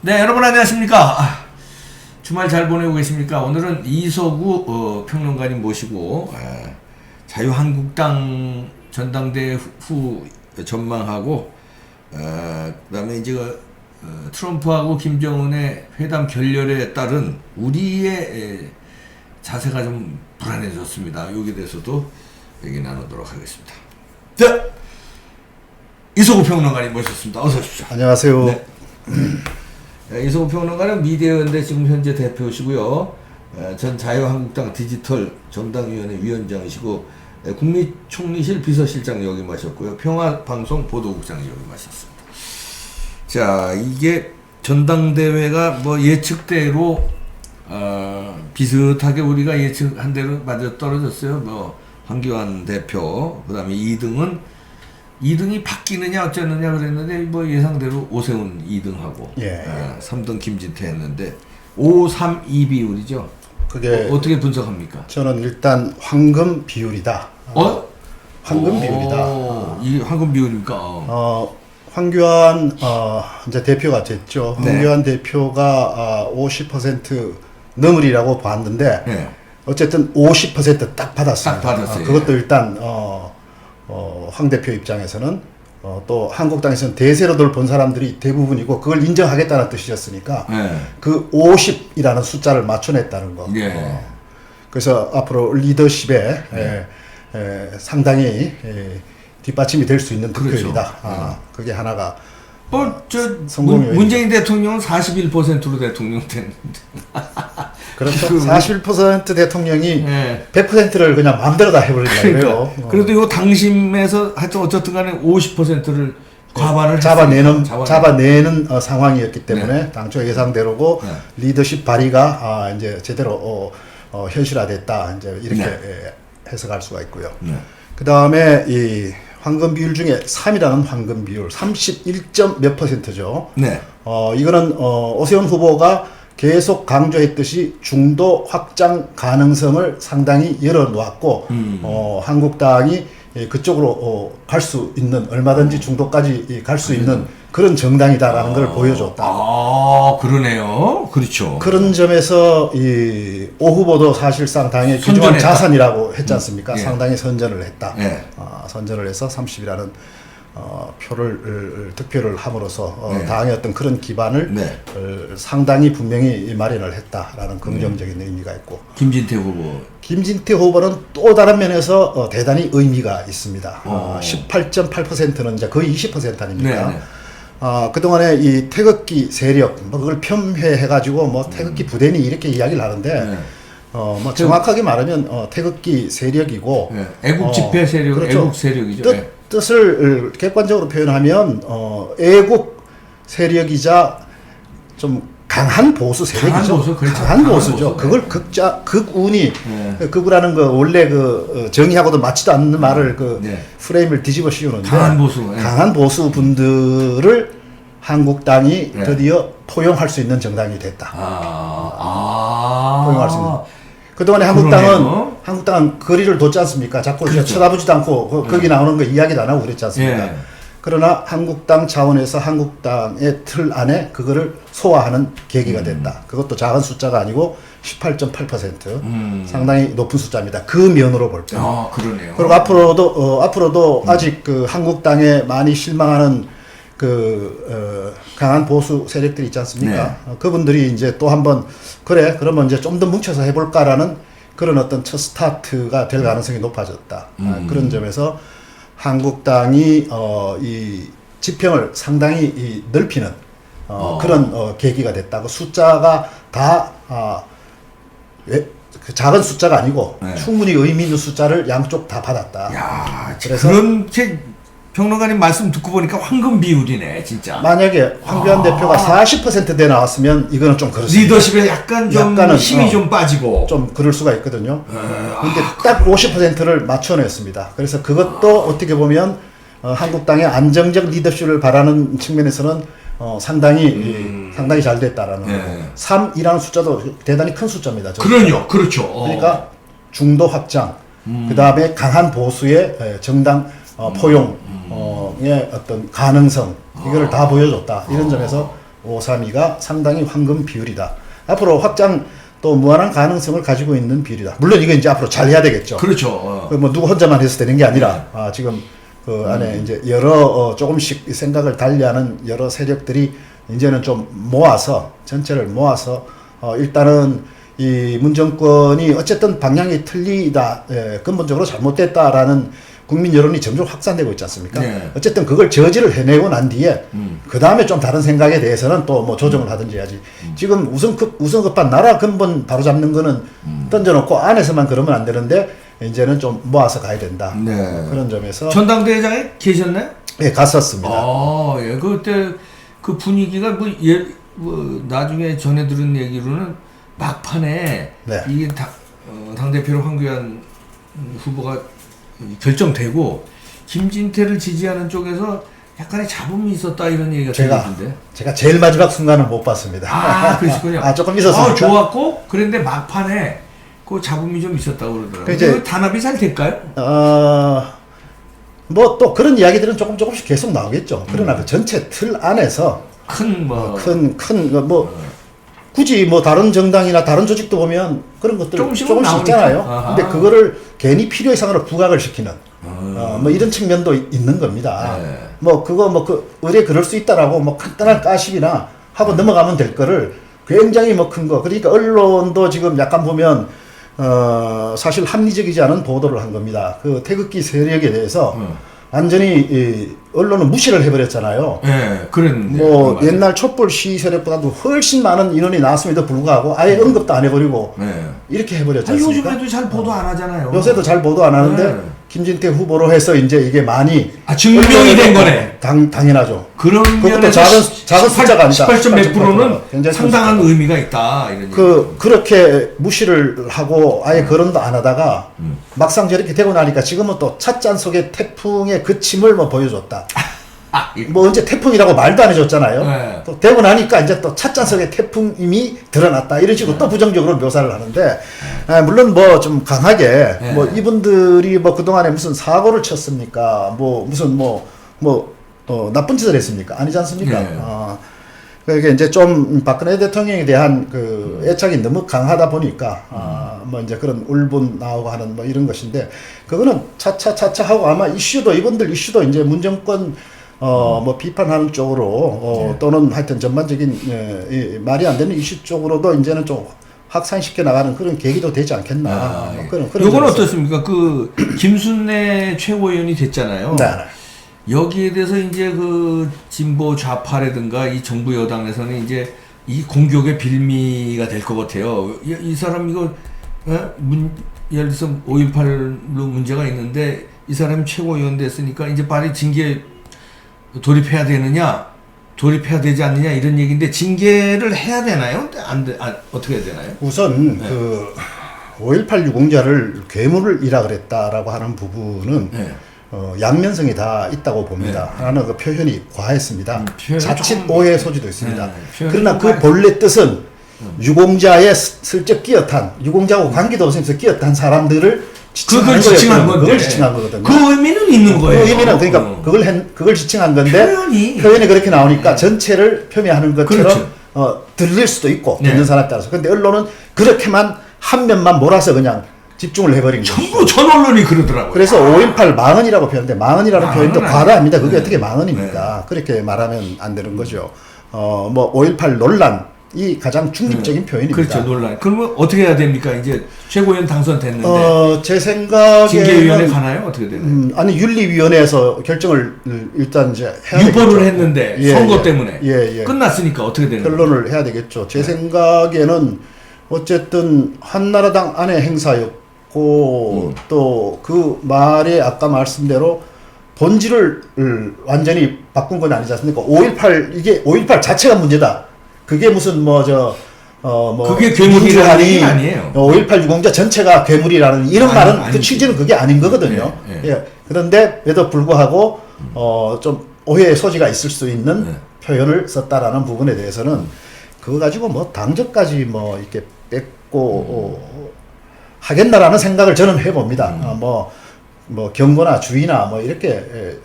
네, 여러분 안녕하십니까. 주말 잘 보내고 계십니까? 오늘은 이석우 평론가님 모시고 자유한국당 전당대회 후 전망하고 그다음에 이제 트럼프하고 김정은의 회담 결렬에 따른 우리의 자세가 좀 불안해졌습니다. 여기에 대해서도 얘기 나누도록 하겠습니다. 자, 이석우 평론가님 모셨습니다. 어서 오십시오. 안녕하세요. 네. 이석우 평론가는 미디어연대 지금 현재 대표시고요. 전 자유한국당 디지털 전당위원회 위원장이시고 국립총리실 비서실장 역임하셨고요. 평화방송 보도국장 역임하셨습니다. 자, 이게 전당대회가 뭐 예측대로 비슷하게 우리가 예측한 대로 맞아 떨어졌어요. 뭐 황교안 대표, 그다음에 2등이 바뀌느냐 어쩌느냐 그랬는데 뭐 예상대로 오세훈 2등하고 3등 김진태 했는데 5-3-2 비율이죠. 그게 어떻게 분석합니까? 저는 일단 황금 비율이다. 황금 비율이다. 이게 황금 비율입니까? 황교안 이제 대표가 됐죠. 네. 황교안 대표가 50% 넘으리라고 봤는데 네. 어쨌든 50%딱 받았습니다. 딱 받았어요. 그것도 일단 황 대표 입장에서는 또 한국당에서는 대세로들 본 사람들이 대부분이고 그걸 인정하겠다는 뜻이었으니까 그 50이라는 숫자를 맞춰냈다는 거. 그래서 앞으로 리더십에 상당히 뒷받침이 될 수 있는 득표율이다. 그게 하나가 문재인 대통령은 41%로 대통령 됐는데. 그렇죠. 41% 대통령이 100%를 그냥 마음대로 다 해버리려고요. 그러니까. 그래도 이 당심에서 하여튼 어쨌든 간에 50%를 과반을 잡아내는 상황이었기 때문에 당초 예상대로고 리더십 발휘가 이제 제대로 현실화됐다. 이제 이렇게 해석할 수가 있고요. 그 다음에 이 황금 비율 중에 3이라는 황금 비율 31점 몇 %죠. 이거는 오세훈 후보가 계속 강조했듯이 중도 확장 가능성을 상당히 열어놓았고 한국당이 그쪽으로 갈 수 있는 얼마든지 중도까지 갈 수 있는 그런 정당이다라는 걸 보여줬다. 그러네요. 그렇죠. 그런 점에서 이 오 후보도 사실상 당의 귀중한 자산이라고 했지 않습니까? 상당히 선전을 했다. 선전을 해서 30이라는 득표를 함으로써 당의 어떤 그런 기반을 상당히 분명히 마련을 했다라는 긍정적인 의미가 있고 김진태 후보는 또 다른 면에서 대단히 의미가 있습니다. 18.8%는 이제 거의 20% 아닙니까? 그동안에 이 태극기 세력, 그걸 폄훼해가지고 태극기 부대니 이렇게 이야기를 하는데, 정확하게 말하면 태극기 세력이고, 애국 집회 세력, 그렇죠. 애국 세력이죠. 뜻을 객관적으로 표현하면, 애국 세력이자 좀 강한 보수 세력이죠. 강한 보수죠. 그걸 극운이, 극우라는 거 원래 정의하고도 맞지도 않는 말을 프레임을 뒤집어 씌우는데, 강한 보수 분들을 한국당이 드디어 포용할 수 있는 정당이 됐다. 포용할 수 있는. 그동안에 한국당은 거리를 뒀지 않습니까? 자꾸 쳐다보지도 않고 거기 나오는 거 이야기도 안 하고 그랬지 않습니까? 그러나 한국당 차원에서 한국당의 틀 안에 그거를 소화하는 계기가 됐다. 그것도 작은 숫자가 아니고 18.8%. 상당히 높은 숫자입니다. 그 면으로 볼 때. 그러네요. 그리고 앞으로도 아직 한국당에 많이 실망하는 강한 보수 세력들이 있지 않습니까? 그분들이 이제 또 한번 그러면 이제 좀 더 뭉쳐서 해볼까라는 그런 어떤 첫 스타트가 될 가능성이 높아졌다. 그런 점에서 한국당이 이 지평을 상당히 넓히는 그런 계기가 됐다고. 숫자가 다 작은 숫자가 아니고 충분히 의미 있는 숫자를 양쪽 다 받았다. 그래서 그런 평론가님 말씀 듣고 보니까 황금 비율이네, 진짜. 만약에 황교안 대표가 40%대 나왔으면 이거는 좀 그렇습니다. 리더십에 약간은 힘이 좀 빠지고. 좀 그럴 수가 있거든요. 근데 딱 50%를 맞춰냈습니다. 그래서 그것도 어떻게 보면 한국당의 안정적 리더십을 바라는 측면에서는 상당히 잘 됐다라는 3이라는 숫자도 대단히 큰 숫자입니다. 그렇죠. 그러니까 중도 확장, 그 다음에 강한 보수의 정당 포용의 어떤 가능성, 이거를 다 보여줬다. 이런 점에서 532가 상당히 황금 비율이다. 앞으로 확장 또 무한한 가능성을 가지고 있는 비율이다. 물론 이거 이제 앞으로 잘 해야 되겠죠. 그렇죠. 뭐 누구 혼자만 해서 되는 게 아니라 지금 그 안에 이제 여러 조금씩 생각을 달리하는 여러 세력들이 이제는 좀 모아서 전체를 모아서 일단은 이 문정권이 어쨌든 방향이 틀리다, 근본적으로 잘못됐다라는 국민 여론이 점점 확산되고 있지 않습니까? 네. 어쨌든 그걸 저지를 해내고 난 뒤에 그 다음에 좀 다른 생각에 대해서는 또 뭐 조정을 하든지 해야지. 지금 우선급한 나라 근본 바로잡는 거는 던져놓고 안에서만 그러면 안 되는데 이제는 좀 모아서 가야 된다. 네. 그런 점에서 전당대회장에 계셨나요? 예, 갔었습니다. 예. 그때 그 분위기가 뭐 나중에 전해 들은 얘기로는 막판에 네. 이게 당대표로 황교안 후보가 결정되고 김진태를 지지하는 쪽에서 약간의 잡음이 있었다 이런 얘기가 들리던데. 제가 제일 마지막 순간은 못 봤습니다. 그러시군요. 조금 있었습니까? 좋았고 그런데 막판에 그 잡음이 좀 있었다고 그러더라고요. 이제 단합이 잘 될까요? 뭐 또 그런 이야기들은 조금씩 계속 나오겠죠. 그러나 그 전체 틀 안에서 큰 굳이 뭐 다른 정당이나 다른 조직도 보면 그런 것들 조금씩 있잖아요. 근데 그거를 괜히 필요 이상으로 부각을 시키는 뭐 이런 측면도 있는 겁니다. 네. 뭐 그거 뭐 의뢰 그럴 수 있다라고 뭐 간단한 까십이나 하고 넘어가면 될 거를 굉장히 뭐 큰 거. 그러니까 언론도 지금 약간 보면 사실 합리적이지 않은 보도를 한 겁니다. 그 태극기 세력에 대해서 완전히 언론은 무시를 해버렸잖아요. 네, 그랬는데. 뭐 옛날 촛불 시위 세력보다도 훨씬 많은 인원이 나왔음에도 불구하고 아예 언급도 안 해버리고 이렇게 해버렸지 않습니까? 요즘에도 잘 보도 안 하잖아요. 요새도 잘 보도 안 하는데 김진태 후보로 해서 이제 이게 많이 증명이 된 거네. 당연하죠. 그런 그것도 작은 숫자가 아니다. 18점 몇 프로는 상당한 의미가 있다. 이런 그렇게 무시를 하고 아예 거론도 안 하다가 막상 저렇게 되고 나니까 지금은 또 찻잔 속의 태풍의 그침을 뭐 보여줬다. 뭐 언제 태풍이라고 말도 안 해줬잖아요. 네. 또 되고 나니까 이제 또 찻잔 속의 태풍임이 드러났다. 이런 식으로 또 부정적으로 묘사를 하는데, 물론 뭐 좀 강하게, 뭐 이분들이 뭐 그동안에 무슨 사고를 쳤습니까? 뭐 무슨 나쁜 짓을 했습니까? 아니지 않습니까? 그게 이제 좀 박근혜 대통령에 대한 그 애착이 너무 강하다 보니까 뭐 이제 그런 울분 나오고 하는 뭐 이런 것인데, 그거는 차차 하고 아마 이분들 이슈도 이제 문정권 뭐 비판하는 쪽으로 또는 하여튼 전반적인 말이 안 되는 이슈 쪽으로도 이제는 좀 확산시켜 나가는 그런 계기도 되지 않겠나. 그런 요건 어떻습니까? 그 김순례 최고위원이 됐잖아요. 네. 여기에 대해서 이제 그 진보 좌파라든가 이 정부 여당에서는 이제 이 공격의 빌미가 될 것 같아요. 이 사람 이거 예를 들어서 5.18로 문제가 있는데 이 사람이 최고위원 됐으니까 이제 빨리 징계 돌입해야 되느냐, 돌입해야 되지 않느냐 이런 얘기인데 징계를 해야 되나요? 어떻게 해야 되나요? 우선 그 5.18 유공자를 괴물이라 그랬다라고 하는 부분은 양면성이 다 있다고 봅니다. 하나는 그 표현이 과했습니다. 자칫 오해 소지도 있습니다. 그러나 그 본래 뜻은 유공자에 슬쩍 끼어탄, 유공자하고 관계도 없으면서 끼어탄 사람들을 그걸 지칭한 건데. 그걸 지칭한 거거든요. 그 의미는 있는 거예요. 그 의미는 그러니까 그걸 지칭한 건데 표현이 그렇게 나오니까 전체를 표명하는 것처럼 들릴 수도 있고 듣는 사람에 따라서. 근데 언론은 그렇게만 한 면만 몰아서 그냥 집중을 해버린 거죠. 전부 전 언론이 그러더라고요. 그래서 5.18 망언이라고 표현돼. 망언이라는 표현도 과다합니다. 그게 어떻게 망언입니까? 그렇게 말하면 안 되는 거죠. 뭐 5.18 논란이 가장 중립적인 표현입니다. 그렇죠, 논란. 그러면 어떻게 해야 됩니까? 이제 최고위원 제 당선됐는데. 생각에는 징계위원회 가나요? 어떻게 되나요? 아니 윤리위원회에서 결정을 일단 이제 해야 유보를 되겠죠. 했는데 선거 때문에 끝났으니까 어떻게 되나요? 결론을 해야 되겠죠. 제 생각에는 어쨌든 한나라당 안의 행사였고 또 그 말에 아까 말씀대로 본질을 완전히 바꾼 건 아니지 않습니까? 5.18 자체가 문제다. 그게 무슨 그게 괴물이라는 얘기는 아니에요. 5.18 유공자 전체가 괴물이라는 이런 말은 그 취지는 그게 아닌 거거든요. 그런데에도 불구하고 좀 오해의 소지가 있을 수 있는 표현을 썼다라는 부분에 대해서는 그거 가지고 뭐 당적까지 뭐 이렇게 뺏고 하겠나라는 생각을 저는 해봅니다. 뭐 경고나 주의나 뭐 이렇게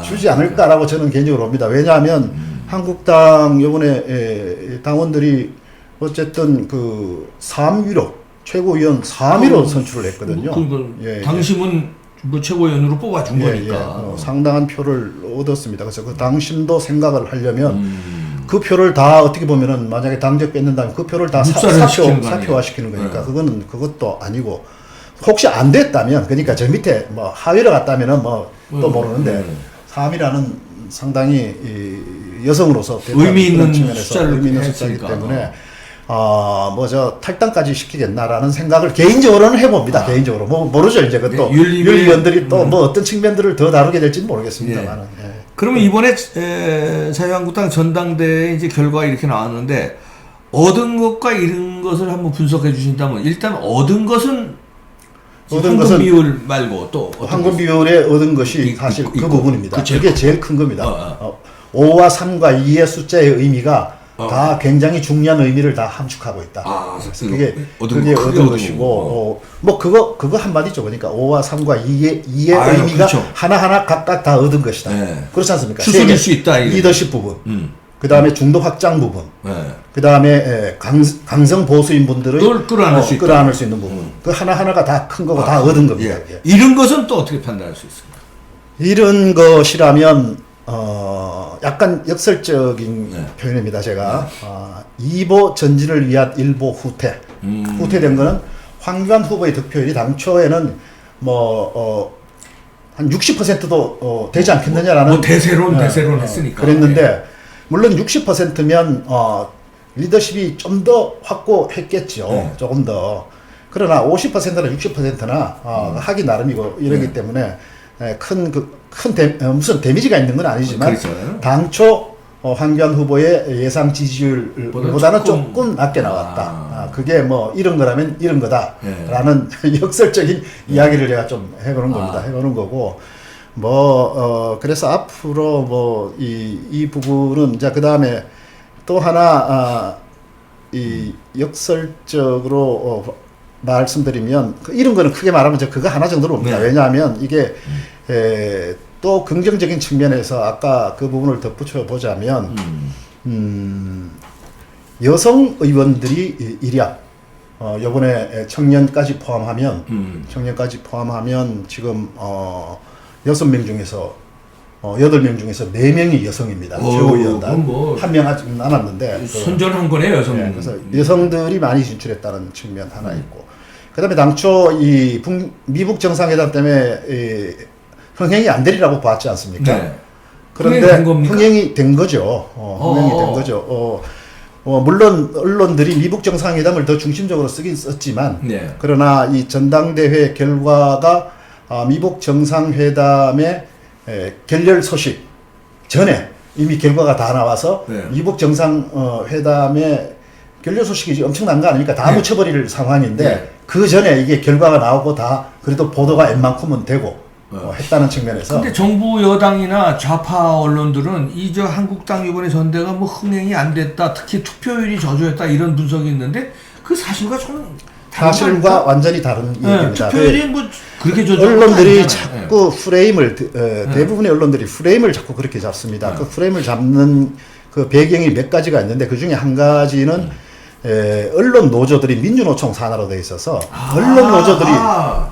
주지 않을까라고 저는 개인적으로 봅니다. 왜냐하면 한국당 요번에 당원들이 어쨌든 그 3위로 최고위원 3위로 선출을 했거든요. 당심은 뭐 최고위원으로 뽑아준 거니까 상당한 표를 얻었습니다. 그래서 그 당심도 생각을 하려면 그 표를 다 어떻게 보면은 만약에 당적 뺏는다면 그 표를 다 사표화시키는 거니까 그것도 아니고 혹시 안 됐다면 그러니까 저 밑에 뭐 하위로 갔다면은 뭐 또 모르는데 3위라는 상당히 여성으로서 의미 있는 숫자이기 때문에 뭐 저 탈당까지 시키겠나라는 생각을 개인적으로는 해봅니다. 개인적으로 뭐 모르죠 이제 그것도 윤리위원들이 또 뭐 어떤 측면들을 더 다루게 될지는 모르겠습니다만은. 예. 그러면 이번에 자유한국당 전당대회 이제 결과가 이렇게 나왔는데 얻은 것과 잃은 것을 한번 분석해 주신다면 일단 얻은 것은 황금 비율 말고 또 황금 비율에 얻은 것이 사실 그 부분입니다. 그게 제일 큰 겁니다. 5와 3과 2의 숫자의 의미가 다 굉장히 중요한 의미를 다 함축하고 있다. 그게 얻은 것이고, 뭐 그거 한마디죠. 그러니까 5와 3과 2의 의미가 그렇죠. 하나하나 각각 다 얻은 것이다. 그렇지 않습니까? 추스릴 수 있다. 리더십 부분, 그 다음에 중도 확장 부분, 그 다음에 강성 보수인 분들을 끌어안을 수 있는 부분, 그 하나하나가 다 큰 거고 다 얻은 겁니다. 잃은 것은 또 어떻게 판단할 수 있습니까? 잃은 것이라면 약간 역설적인 표현입니다. 제가 이보 전진을 위한 일보 후퇴. 후퇴된 거는 황교안 후보의 득표율이 당초에는 한 60%도 되지 않겠느냐라는 대세론 했으니까 그랬는데 물론 60%면 리더십이 좀 더 확고했겠죠. 조금 더. 그러나 50%나 60%나 하기 나름이고 이러기 때문에 무슨 데미지가 있는 건 아니지만 당초 황교안 후보의 예상 지지율보다는 조금 낮게 나왔다. 그게 뭐 이런 거라면 이런 거다라는 역설적인 이야기를 제가 좀 해보는 겁니다. 해보는 거고 그래서 앞으로 이 부분은 그 다음에 또 하나 이 역설적으로 말씀드리면 이런 거는 크게 말하면 그거 하나 정도로 옵니다. 왜냐하면 이게 또 긍정적인 측면에서 아까 그 부분을 덧붙여 보자면 여성 의원들이 일약 요번에 청년까지 포함하면 지금 6명 중에서 8명 중에서 4명이 여성입니다. 최고위원단. 한 명 아직 남았는데. 선전한 거네요, 여성. 그래서 여성들이 많이 진출했다는 측면 하나 있고. 그 다음에 당초 미북 정상회담 때문에 흥행이 안 되리라고 봤지 않습니까? 그런데 흥행이 된 거죠. 물론 언론들이 미북 정상회담을 더 중심적으로 쓰긴 썼지만, 그러나 이 전당대회 결과가 미북 정상회담의 결렬 소식 전에 이미 결과가 다 나와서 미북 정상회담의 결렬 소식이 엄청난 거 아닙니까? 다 묻혀버릴 상황인데 그 전에 이게 결과가 나오고 다 그래도 보도가 웬만큼은 되고 했다는 측면에서. 근데 정부 여당이나 좌파 언론들은 한국당 이번에 전대가 흥행이 안 됐다, 특히 투표율이 저조했다 이런 분석이 있는데 그 사실과 좀 사실과 완전히 다른 얘기입니다. 투표율이 그렇게 저조. 언론들이 자꾸 프레임을 대부분의 언론들이 프레임을 자꾸 그렇게 잡습니다. 그 프레임을 잡는 그 배경이 몇 가지가 있는데 그 중에 한 가지는 언론 노조들이 민주노총 산하로 되어 있어서 언론 노조들이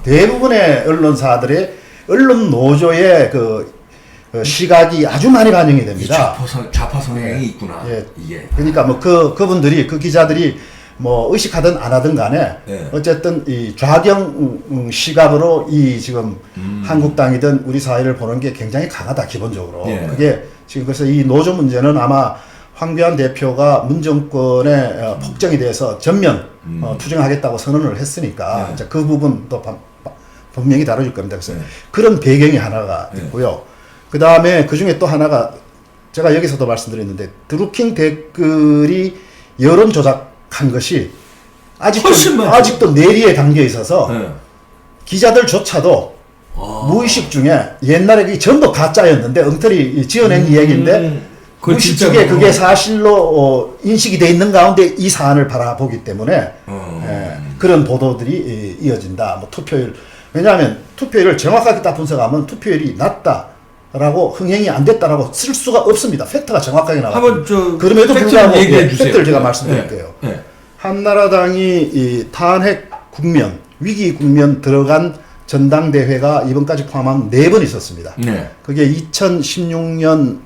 대부분의 언론사들의 언론 노조의 그 시각이 아주 많이 반영이 됩니다. 좌파 성향이 있구나. 이게. 그러니까 그분들이 그 기자들이 의식하든 안 하든 간에 어쨌든 이 좌경 시각으로 지금 한국당이든 우리 사회를 보는 게 굉장히 강하다 기본적으로. 그게 지금 그래서 이 노조 문제는 아마 황교안 대표가 문정권의 폭정에 대해서 전면 투쟁하겠다고 선언을 했으니까 이제 그 부분도 분명히 다뤄질 겁니다. 그래서 그런 배경이 하나가 있고요. 그 다음에 그 중에 또 하나가 제가 여기서도 말씀드렸는데 드루킹 댓글이 여론 조작한 것이 아직도 내리에 담겨 있어서 기자들조차도 무의식 중에 옛날에 그게 전부 가짜였는데 엉터리 지어낸 이야기인데 무의식에 그게 사실로 인식이 돼 있는 가운데 이 사안을 바라보기 때문에 그런 보도들이 이어진다. 투표율. 왜냐하면 투표율을 정확하게 딱 분석하면 투표율이 낮다. 라고 흥행이 안 됐다라고 쓸 수가 없습니다. 팩트가 정확하게 나왔습니다. 한번 그럼에도 불구하고 얘기해 주세요. 팩트를 제가 말씀드릴게요. 네. 한나라당이 이 탄핵 국면, 위기 국면 들어간 전당대회가 이번까지 포함하면 4번 있었습니다. 네. 그게 2016년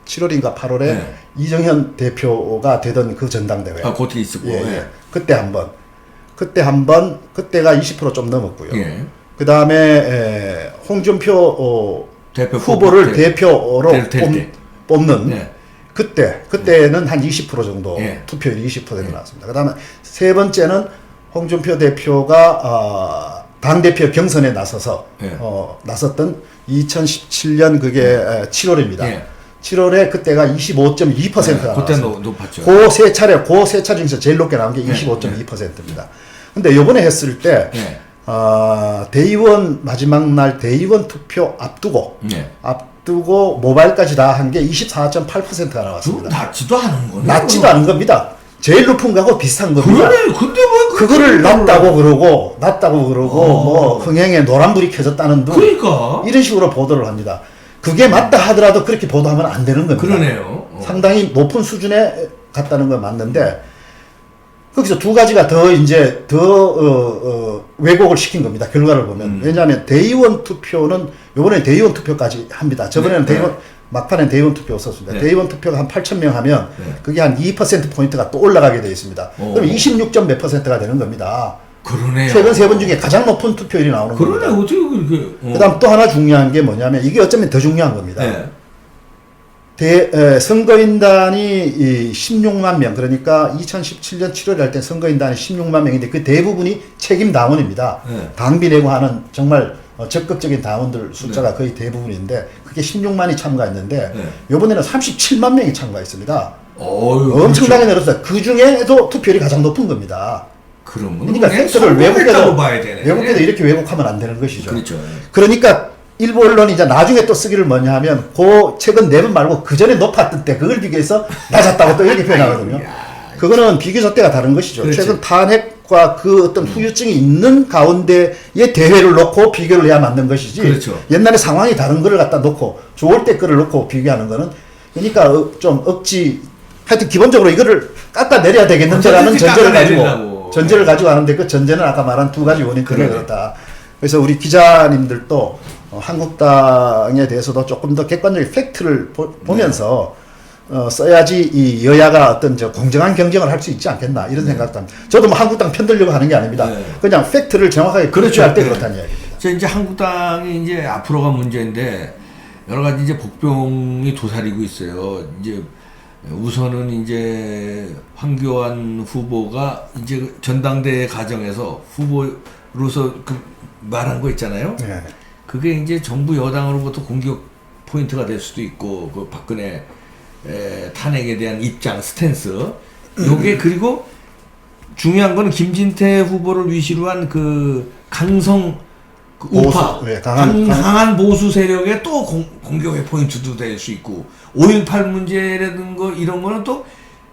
7월인가 8월에 네. 이정현 대표가 되던 그 전당대회. 아, 그것도 있었고. 예, 예. 예. 그때 한 번, 그때가 20% 좀 넘었고요. 예. 그 다음에 홍준표 대표 후보를 대표로 때. 뽑는 네. 그때는 한 20% 정도 예. 투표율이 20% 나왔습니다. 그 다음에 세 번째는 홍준표 대표가 당대표 경선에 나서서 예. 나섰던 2017년 그게 7월입니다. 예. 7월에 그때가 25.2%가 그때 나왔습니다. 높았죠. 그 세 차례 중에서 제일 높게 나온 게 25.2%입니다. 근데 요번에 했을 때 예. 대의원 마지막 날 대의원 투표 앞두고 모바일까지 다 한 게 24.8%가 나왔습니다. 낮지도 않은 거네. 낮지도 않은 겁니다. 제일 높은 거하고 비슷한 겁니다. 그러네. 근데 뭐 그거를 낮다고 그러고 뭐 흥행에 노란불이 켜졌다는 둥 그러니까 이런 식으로 보도를 합니다. 그게 맞다 하더라도 그렇게 보도하면 안 되는 겁니다. 그러네요. 상당히 높은 수준에 갔다는 건 맞는데 거기서 두 가지가 더 왜곡을 시킨 겁니다. 결과를 보면. 왜냐하면 대의원 투표는 요번에 대의원 투표까지 합니다. 저번에는 막판에 대의원 투표 없었습니다. 네. 대의원 투표가 한 8,000명 하면 그게 한 2%포인트가 또 올라가게 되어 있습니다. 그럼 26점 몇 %가 되는 겁니다. 그러네요. 최근 3번 중에 가장 높은 투표율이 나오는 그러네. 겁니다. 어떻게 그렇게. 그 다음 또 하나 중요한 게 뭐냐면 이게 어쩌면 더 중요한 겁니다. 네. 선거인단이 16만 명, 그러니까 2017년 7월에 할 때 선거인단이 16만 명인데 그 대부분이 책임 당원입니다. 네. 당비 내고 하는 정말 적극적인 당원들 숫자가 거의 대부분인데 그게 16만이 참가했는데 이번에는 37만 명이 참가했습니다. 엄청나게 늘었어요. 그 중에도 투표율이 가장 높은 겁니다. 그러니까 팩트를 외국에도 이렇게 왜곡하면 안 되는 것이죠. 그렇죠. 그러니까 일부 언론이 이제 나중에 또 쓰기를 뭐냐 하면 최근 4번 말고 그 전에 높았던 때 그걸 비교해서 낮았다고 또 이렇게 표현하거든요. 그거는 비교 잣대가 다른 것이죠. 그렇지. 최근 탄핵과 그 어떤 후유증이 있는 가운데의 대회를 놓고 비교를 해야 맞는 것이지. 그렇죠. 옛날에 상황이 다른 거를 갖다 놓고 좋을 때 거를 놓고 비교하는 거는 그러니까 좀 하여튼 기본적으로 이거를 깎아내려야 되겠는데라는 전제를 가지고 하는데 그 전제는 아까 말한 두 가지 원인 때문에 그렇다. 그래서 우리 기자님들도 한국당에 대해서도 조금 더 객관적인 팩트를 보면서 써야지 이 여야가 어떤 공정한 경쟁을 할 수 있지 않겠나 이런 생각도 합니다. 저도 뭐 한국당 편들려고 하는 게 아닙니다. 그냥 팩트를 정확하게 그렇죠. 때 그렇다는 이야기입니다. 이제 한국당이 이제 앞으로가 문제인데 여러 가지 이제 복병이 도사리고 있어요. 이제 우선은 이제 황교안 후보가 이제 전당대회 과정에서 후보로서 말한 거 있잖아요. 네. 그게 이제 정부 여당으로부터 공격 포인트가 될 수도 있고 그 박근혜 탄핵에 대한 입장 스탠스 요게 그리고 중요한 거는 김진태 후보를 위시로 한 그 강성 우파 강한 보수 세력의 또 공격의 포인트도 될 수 있고 5.18 문제라든 거 이런 거는 또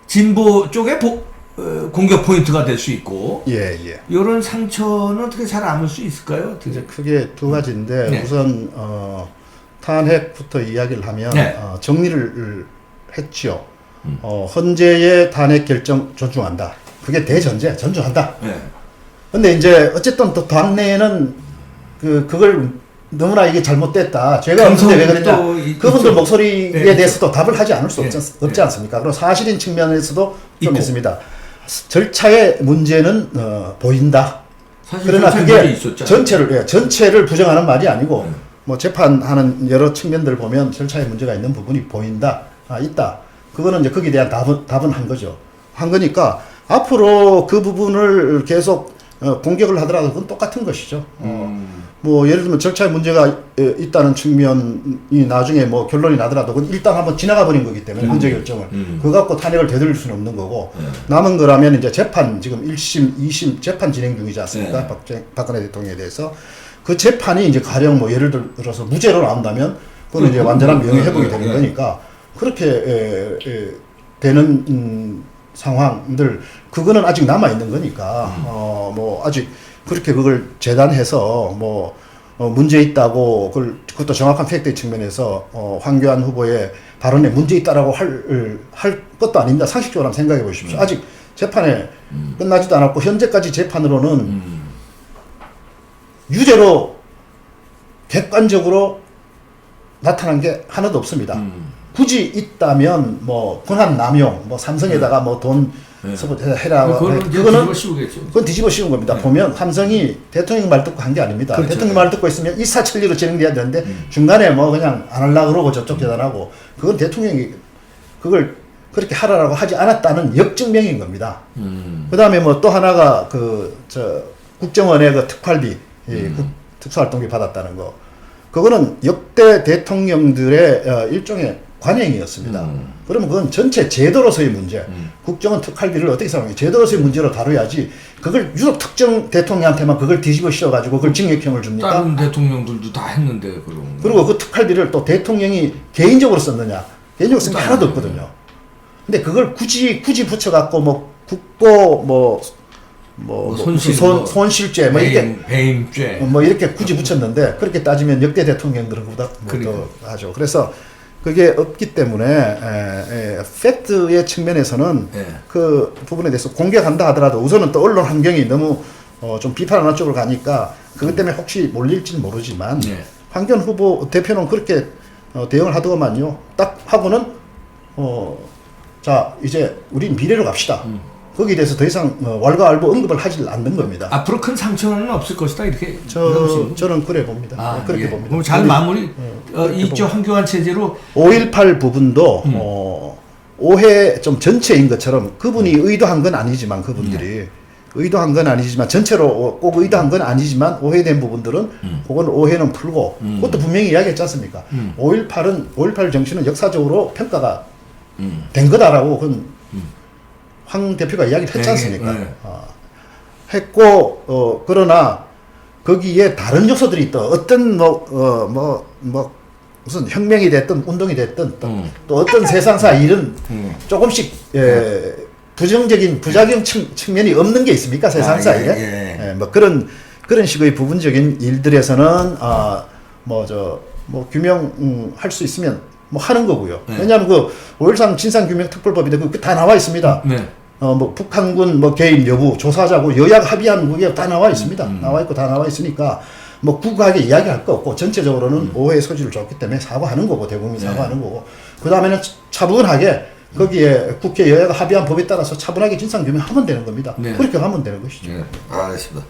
진보 쪽의 공격 포인트가 될 수 있고 이런 상처는 어떻게 잘 안을 수 있을까요? 이제 크게 두 가지인데 우선 탄핵부터 이야기를 하면 정리를 했지요. 헌재의 탄핵 결정 존중한다. 그게 대전제 존중한다. 근데 이제 어쨌든 또 당내에는 그걸 너무나 이게 잘못됐다. 죄가 없는데 왜 그랬냐. 그분들 목소리에 대해서도 답을 하지 않을 수 없지 않습니까? 그리고 사실인 측면에서도 좀 있습니다. 절차의 문제는 보인다. 그러나 그게 전체를 부정하는 말이 아니고 뭐 재판하는 여러 측면들 보면 절차의 문제가 있는 부분이 보인다. 있다. 그거는 이제 거기에 대한 답은 한 거죠. 한 거니까 앞으로 그 부분을 계속 공격을 하더라도 그건 똑같은 것이죠. 뭐 예를 들면 절차에 문제가 있다는 측면이 나중에 뭐 결론이 나더라도 그건 일단 한번 지나가 버린 거기 때문에 헌재 결정을 그거 갖고 탄핵을 되돌릴 수는 없는 거고 남은 거라면 이제 재판 지금 1심, 2심 재판 진행 중이지 않습니까? 박근혜 대통령에 대해서 그 재판이 이제 가령 뭐 예를 들어서 무죄로 나온다면 그거는 이제 완전한 명예회복이 되는 거니까 그렇게 되는 상황들 그거는 아직 남아 있는 거니까 뭐 아직 그렇게 그걸 재단해서 뭐 문제 있다고 그것도 정확한 팩트의 측면에서 황교안 후보의 발언에 문제 있다라고 할 것도 아닙니다. 상식적으로 한번 생각해 보십시오. 아직 재판에 끝나지도 않았고 현재까지 재판으로는 유죄로 객관적으로 나타난 게 하나도 없습니다. 굳이 있다면 뭐 권한 남용, 뭐 삼성에다가 뭐 돈 해라. 그건 뒤집어 씌운 겁니다. 보면 삼성이 대통령 말 듣고 한 게 아닙니다. 그렇죠. 대통령 말 듣고 있으면 일사천리로 진행돼야 되는데 중간에 뭐 그냥 안 하려고 그러고 저쪽 계산하고 그건 대통령이 그걸 그렇게 하라고 하지 않았다는 역증명인 겁니다. 그 다음에 뭐 또 하나가 국정원의 그 특활비, 특수활동비 받았다는 거. 그거는 역대 대통령들의 일종의 관행이었습니다. 그러면 그건 전체 제도로서의 문제. 국정원 특활비를 어떻게 사용해? 제도로서의 문제로 다뤄야지. 그걸 유독 특정 대통령한테만 그걸 뒤집어 씌워가지고 그걸 징역형을 줍니까? 다른 대통령들도 다 했는데 그럼. 그리고 그 특활비를 또 대통령이 개인적으로 썼느냐? 개인적으로 쓴 게 하나도 없거든요. 근데 그걸 굳이 붙여갖고 뭐 국고 손실죄 뭐 이렇게 배임죄 뭐 이렇게 굳이 붙였는데 그렇게 따지면 역대 대통령들은 그보다 더 하죠. 그래서 그게 없기 때문에 팩트의 측면에서는 그 부분에 대해서 공격한다 하더라도 우선은 또 언론 환경이 너무 좀 비판하는 쪽으로 가니까 그것 때문에 혹시 몰릴지는 모르지만 황교안 후보 대표는 그렇게 대응을 하더만요. 딱 하고는 자 이제 우린 미래로 갑시다. 거기에 대해서 더 이상 왈가왈부 언급을 하지 않는 겁니다. 앞으로 큰 상처는 없을 것이다 이렇게. 저는 그래 봅니다. 그렇게 봅니다. 그럼 잘 마무리 이쪽 황교안 체제로 5.18 부분도 오해 좀 전체인 것처럼 그분이 의도한 건 아니지만 그분들이 의도한 건 아니지만 전체로 꼭 의도한 건 아니지만 오해된 부분들은 그건 오해는 풀고 그것도 분명히 이야기했지 않습니까? 5.18 정신은 역사적으로 평가가 된 거다라고 그건 황 대표가 이야기를 했지 않습니까? 했고 그러나 거기에 다른 요소들이 있다. 어떤 무슨 혁명이 됐든 운동이 됐든 또 어떤 세상사 일은 조금씩 부정적인 부작용 측면이 없는 게 있습니까? 세상사 일에 뭐 그런 식의 부분적인 일들에서는 규명할 수 있으면 뭐 하는 거고요. 왜냐하면 그 5.13 진상규명특별법인데 그 다 나와 있습니다. 북한군 개입 여부 조사하자고 여야가 합의한 그게 다 나와 있습니다. 나와 있고 다 나와 있으니까 뭐 구구하게 이야기할 거 없고 전체적으로는 오해의 소지를 줬기 때문에 사과하는 거고 대국민 사과하는 거고 그 다음에는 차분하게 거기에 국회 여야가 합의한 법에 따라서 차분하게 진상규명하면 되는 겁니다. 그렇게 하면 되는 것이죠. 알겠습니다.